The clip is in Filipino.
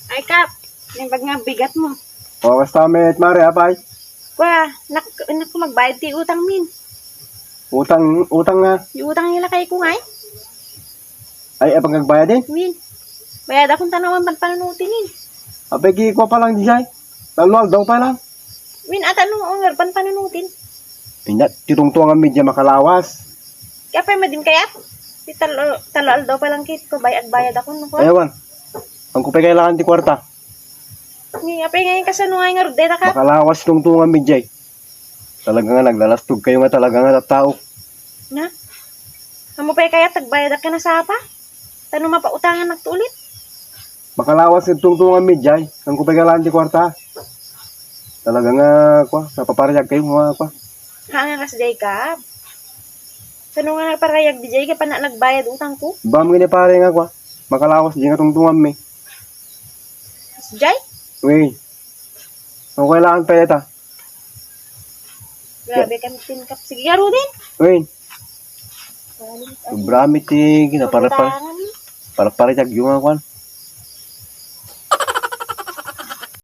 Ay, Kap. Yung bag nga bigat mo. O, basta met mare, apay. Kwa, nak magbayad ti utang min. Utang nga. Yung utang nila kay ko nga eh. Ay, apang nagbayad din. Min. Bayad akong tanawan panpanunutin min. Apay, kikwa pa lang di siya. Talual daw pa lang. Min, at anong onger panpanunutin? Pinat, titungtuang ang medya makalawas. Kaya pa madim kayat? Di talo daw pa lang kit ko. Bayad ako. No, Ayawan. Ang kupay kailangan di kwarta. Ni, apay ngayon kasanungay nga rudeta ka. Makalawas tungtuang ang medya. Talaga nga, naglalastog kayo nga talaga nga tao. Na? Amo pa kaya tagbayad ka na sa apa? Tanong mapautangan nagtulit? Makalawas yung tungtuang ang medya. Ang kupay kailangan di kwarta. Talaga nga, napaparayag kayo nga, Hangan kas Jacob. Sano nga nagparayag di Jacob pa na nagbayad utang ko? Bam gini pare nga, makalawas di nga tungtuang me. Kas Jay? Uy, ang kailangan pa yata. Grabe ka tinkap. Sige nga din. Uy, sobrami tig, para parayag yung nga,